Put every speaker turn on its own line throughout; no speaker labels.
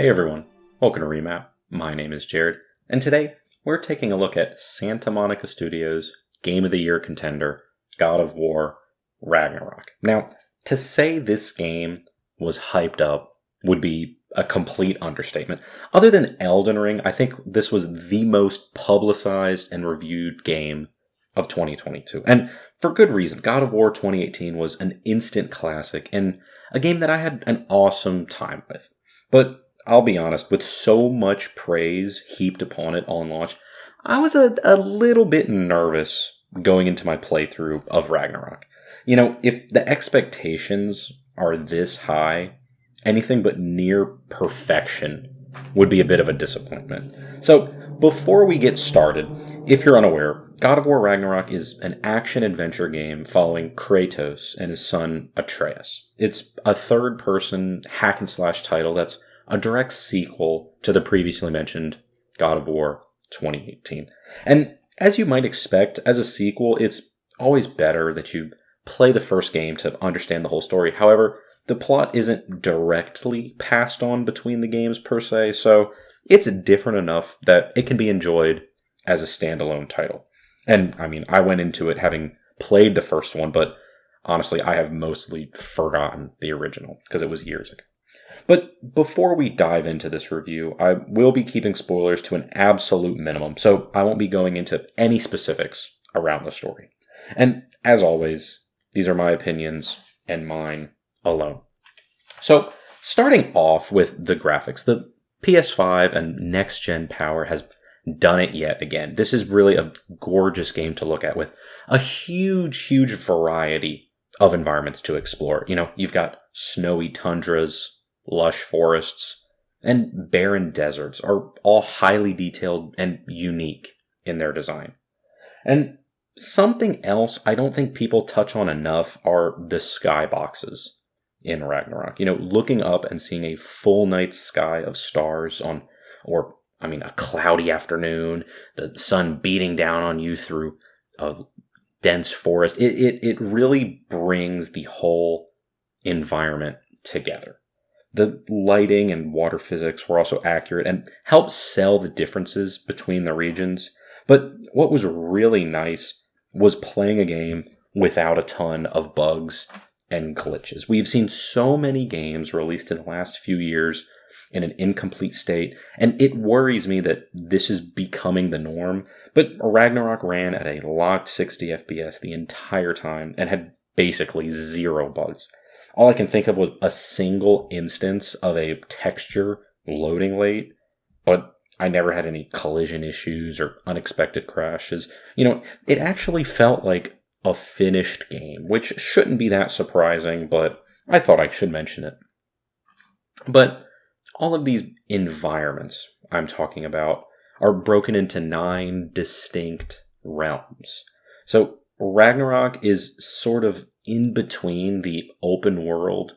Hey everyone, welcome to Remap. My name is Jared, and today we're taking a look at Santa Monica Studios' Game of the Year contender, God of War Ragnarok. Now, to say this game was hyped up would be a complete understatement. Other than Elden Ring, I think this was the most publicized and reviewed game of 2022. And for good reason. God of War 2018 was an instant classic and a game that I had an awesome time with. But I'll be honest, with so much praise heaped upon it on launch, I was a little bit nervous going into my playthrough of Ragnarok. You know, if the expectations are this high, anything but near perfection would be a bit of a disappointment. So, before we get started, if you're unaware, God of War Ragnarok is an action-adventure game following Kratos and his son Atreus. It's a third-person hack-and-slash title that's a direct sequel to the previously mentioned God of War 2018. And as you might expect, as a sequel, it's always better that you play the first game to understand the whole story. However, the plot isn't directly passed on between the games per se, so it's different enough that it can be enjoyed as a standalone title. And, I mean, I went into it having played the first one, but honestly, I have mostly forgotten the original, because it was years ago. But before we dive into this review, I will be keeping spoilers to an absolute minimum, so I won't be going into any specifics around the story. And as always, these are my opinions and mine alone. So, starting off with the graphics, the PS5 and next-gen power has done it yet again. This is really a gorgeous game to look at with a huge variety of environments to explore. You know, you've got snowy tundras, lush forests, and barren deserts are all highly detailed and unique in their design. And something else I don't think people touch on enough are the skyboxes in Ragnarok. You know, looking up and seeing a full night sky of stars on, a cloudy afternoon, the sun beating down on you through a dense forest. It really brings the whole environment together. The lighting and water physics were also accurate and helped sell the differences between the regions. But what was really nice was playing a game without a ton of bugs and glitches. We've seen so many games released in the last few years in an incomplete state, and it worries me that this is becoming the norm. But Ragnarok ran at a locked 60 FPS the entire time and had basically zero bugs. All I can think of was a single instance of a texture loading late, but I never had any collision issues or unexpected crashes. You know, it actually felt like a finished game, which shouldn't be that surprising, but I thought I should mention it. But all of these environments I'm talking about are broken into 9 distinct realms. So Ragnarok is sort of in between the open world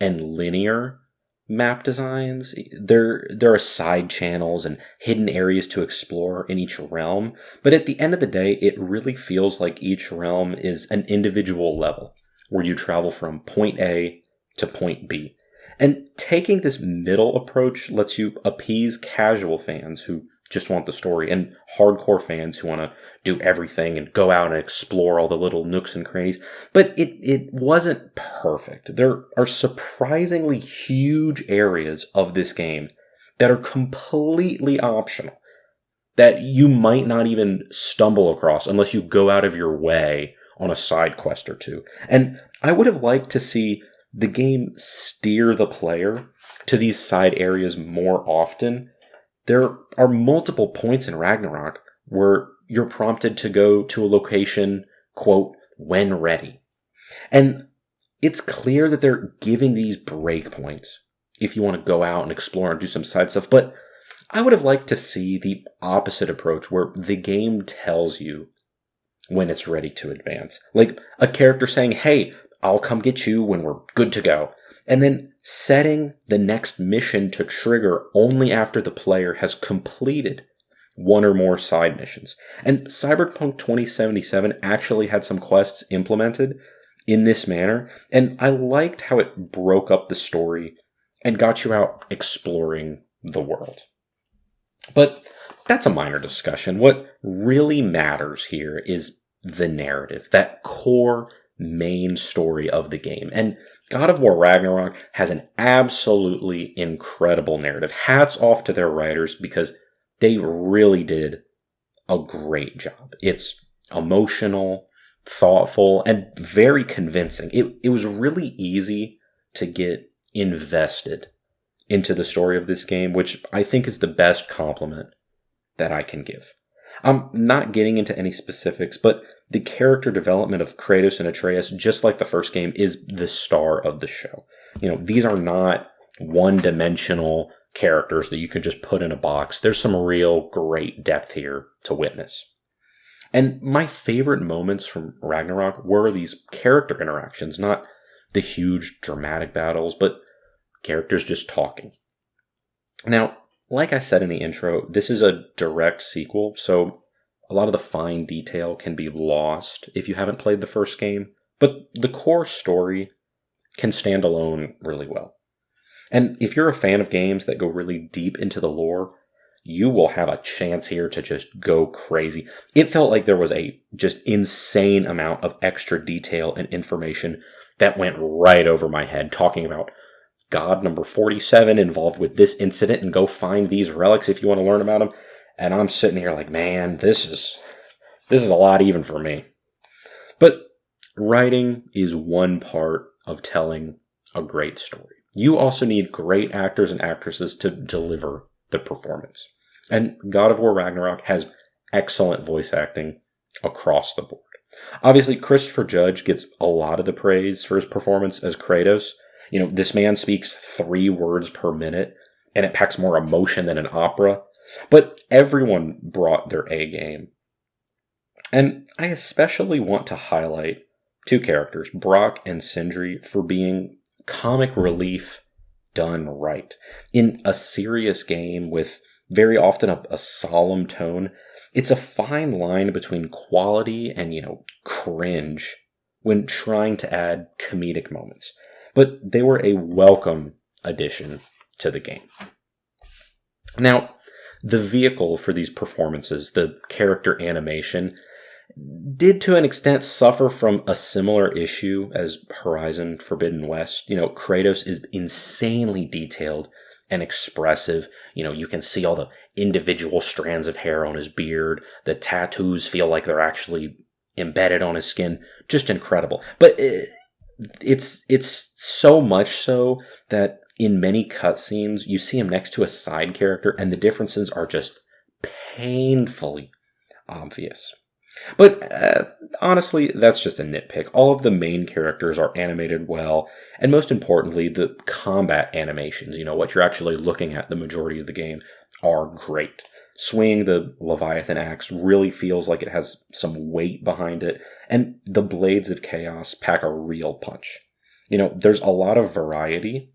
and linear map designs. There are side channels and hidden areas to explore in each realm, but at the end of the day, it really feels like each realm is an individual level where you travel from point A to point B. And taking this middle approach lets you appease casual fans who just want the story and hardcore fans who want to do everything and go out and explore all the little nooks and crannies. But it wasn't perfect. There are surprisingly huge areas of this game that are completely optional, that you might not even stumble across unless you go out of your way on a side quest or two. And I would have liked to see the game steer the player to these side areas more often. There are multiple points in Ragnarok where you're prompted to go to a location, quote, when ready. And it's clear that they're giving these breakpoints if you want to go out and explore and do some side stuff, but I would have liked to see the opposite approach where the game tells you when it's ready to advance. Like a character saying, hey, I'll come get you when we're good to go. And then setting the next mission to trigger only after the player has completed one or more side missions. And Cyberpunk 2077 actually had some quests implemented in this manner, and I liked how it broke up the story and got you out exploring the world. But that's a minor discussion. What really matters here is the narrative, that core main story of the game. And God of War Ragnarok has an absolutely incredible narrative. Hats off to their writers because they really did a great job. It's emotional, thoughtful, and very convincing. It was really easy to get invested into the story of this game, which I think is the best compliment that I can give. I'm not getting into any specifics, but the character development of Kratos and Atreus, just like the first game, is the star of the show. These are not one-dimensional characters that you can just put in a box. There's some real great depth here to witness. And my favorite moments from Ragnarok were these character interactions, not the huge dramatic battles, but characters just talking. Now, like I said in the intro, this is a direct sequel, so a lot of the fine detail can be lost if you haven't played the first game, but the core story can stand alone really well. And if you're a fan of games that go really deep into the lore, you will have a chance here to just go crazy. It felt like there was a just insane amount of extra detail and information that went right over my head, talking about God number 47 involved with this incident, and go find these relics if you want to learn about them. And I'm sitting here like, man, this is a lot even for me. But writing is one part of telling a great story. You also need great actors and actresses to deliver the performance. And God of War Ragnarok has excellent voice acting across the board. Obviously, Christopher Judge gets a lot of the praise for his performance as Kratos. This man speaks 3 words per minute, and it packs more emotion than an opera. But everyone brought their A game. And I especially want to highlight 2 characters, Brock and Sindri, for being comic relief done right. In a serious game with very often a solemn tone, it's a fine line between quality and, cringe when trying to add comedic moments. But they were a welcome addition to the game. Now, the vehicle for these performances, the character animation, did to an extent suffer from a similar issue as Horizon Forbidden West. Kratos is insanely detailed and expressive. You can see all the individual strands of hair on his beard. The tattoos feel like they're actually embedded on his skin. Just incredible. But it's so much so that in many cutscenes, you see him next to a side character, and the differences are just painfully obvious. But honestly, that's just a nitpick. All of the main characters are animated well, and most importantly, the combat animations, what you're actually looking at the majority of the game, are great. Swinging the Leviathan axe really feels like it has some weight behind it, and the Blades of Chaos pack a real punch. There's a lot of variety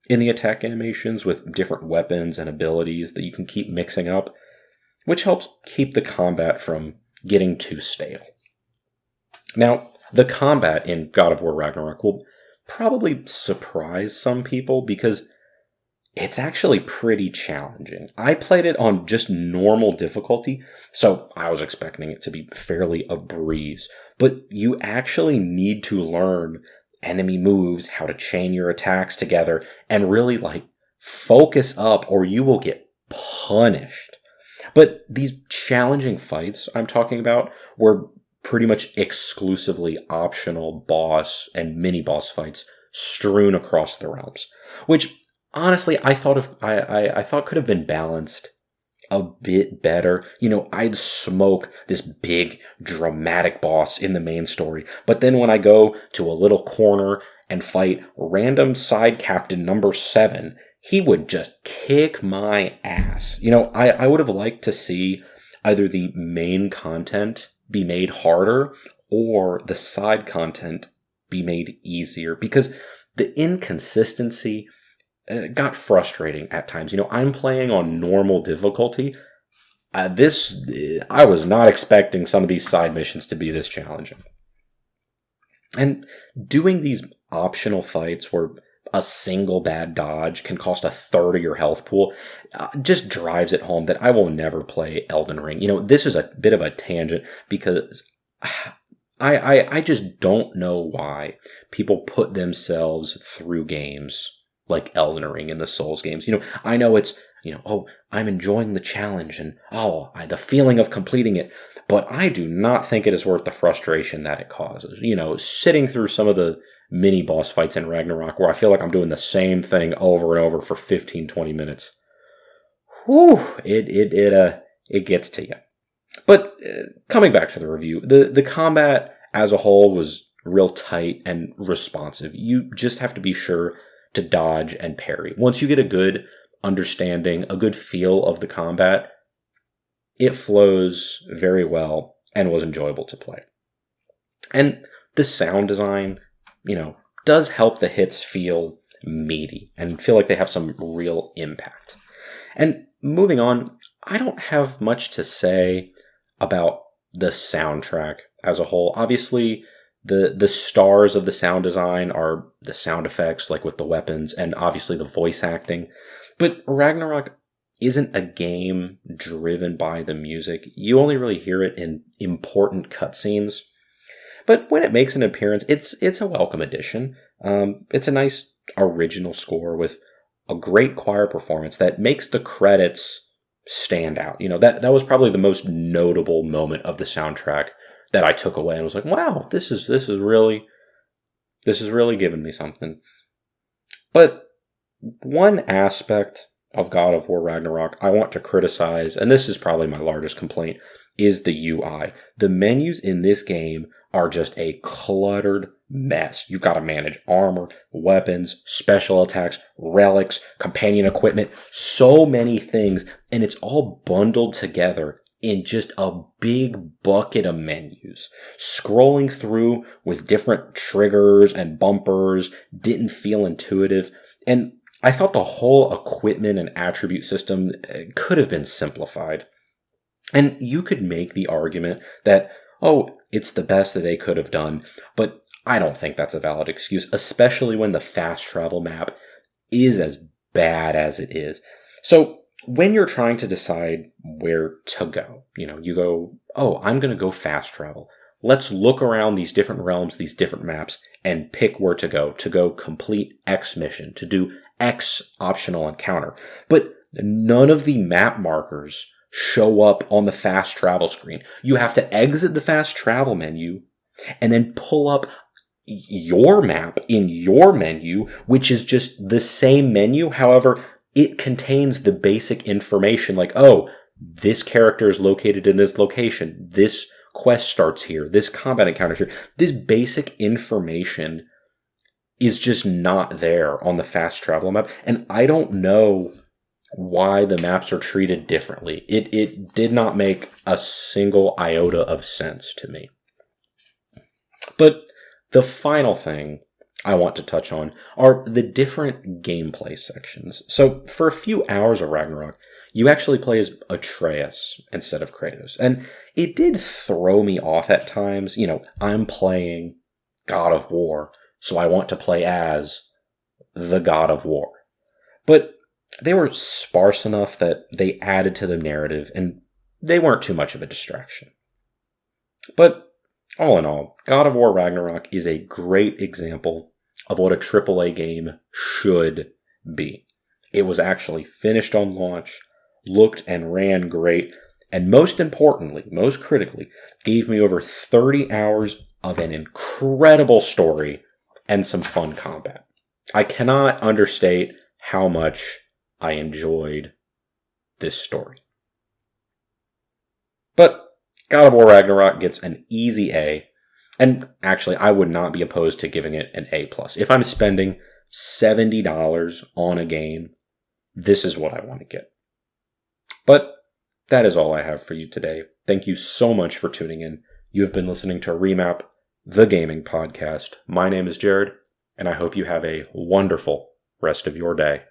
in the attack animations with different weapons and abilities that you can keep mixing up, which helps keep the combat from getting too stale. Now, the combat in God of War Ragnarok will probably surprise some people because it's actually pretty challenging. I played it on just normal difficulty, so I was expecting it to be fairly a breeze. But you actually need to learn enemy moves, how to chain your attacks together, and really focus up or you will get punished. But these challenging fights I'm talking about were pretty much exclusively optional boss and mini-boss fights strewn across the realms, which honestly I thought could have been balanced a bit better. I'd smoke this big dramatic boss in the main story, but then when I go to a little corner and fight random side captain number 7, he would just kick my ass. I would have liked to see either the main content be made harder or the side content be made easier, because the inconsistency got frustrating at times. I'm playing on normal difficulty. I was not expecting some of these side missions to be this challenging. And doing these optional fights were a single bad dodge can cost a third of your health pool, just drives it home that I will never play Elden Ring. This is a bit of a tangent because I just don't know why people put themselves through games like Elden Ring and the Souls games. I know it's, oh, I'm enjoying the challenge and, the feeling of completing it. But I do not think it is worth the frustration that it causes. Sitting through some of the mini boss fights in Ragnarok where I feel like I'm doing the same thing over and over for 15, 20 minutes. Whew, it gets to you. But coming back to the review, the combat as a whole was real tight and responsive. You just have to be sure to dodge and parry. Once you get a good understanding, a good feel of the combat, it flows very well and was enjoyable to play. And the sound design, does help the hits feel meaty and feel like they have some real impact. And moving on, I don't have much to say about the soundtrack as a whole. Obviously, the stars of the sound design are the sound effects, like with the weapons, and obviously the voice acting. But Ragnarok isn't a game driven by the music. You only really hear it in important cutscenes. But when it makes an appearance, it's a welcome addition. It's a nice original score with a great choir performance that makes the credits stand out. That was probably the most notable moment of the soundtrack that I took away and was like, wow, this is really giving me something. But one aspect of God of War Ragnarok I want to criticize, and this is probably my largest complaint, is the UI. The menus in this game are just a cluttered mess. You've got to manage armor, weapons, special attacks, relics, companion equipment, so many things, and it's all bundled together in just a big bucket of menus. Scrolling through with different triggers and bumpers didn't feel intuitive, and I thought the whole equipment and attribute system could have been simplified. And you could make the argument that, it's the best that they could have done, but I don't think that's a valid excuse, especially when the fast travel map is as bad as it is. So when you're trying to decide where to go, you go, I'm going to go fast travel. Let's look around these different realms, these different maps, and pick where to go complete X mission, to do X optional encounter. But none of the map markers show up on the fast travel screen. You have to exit the fast travel menu and then pull up your map in your menu, which is just the same menu. However, it contains the basic information like, this character is located in this location. This quest starts here. This combat encounter is here. This basic information is just not there on the fast travel map. And I don't know why the maps are treated differently. It did not make a single iota of sense to me. But the final thing I want to touch on are the different gameplay sections. So for a few hours of Ragnarok, you actually play as Atreus instead of Kratos. And it did throw me off at times. I'm playing God of War, so I want to play as the God of War. But they were sparse enough that they added to the narrative, and they weren't too much of a distraction. But all in all, God of War Ragnarok is a great example of what a AAA game should be. It was actually finished on launch, looked and ran great, and most importantly, most critically, gave me over 30 hours of an incredible story and some fun combat. I cannot understate how much I enjoyed this story. But God of War Ragnarok gets an easy A, and actually I would not be opposed to giving it an A+. If I'm spending $70 on a game, this is what I want to get. But that is all I have for you today. Thank you so much for tuning in. You have been listening to Remap, the gaming podcast. My name is Jared, and I hope you have a wonderful rest of your day.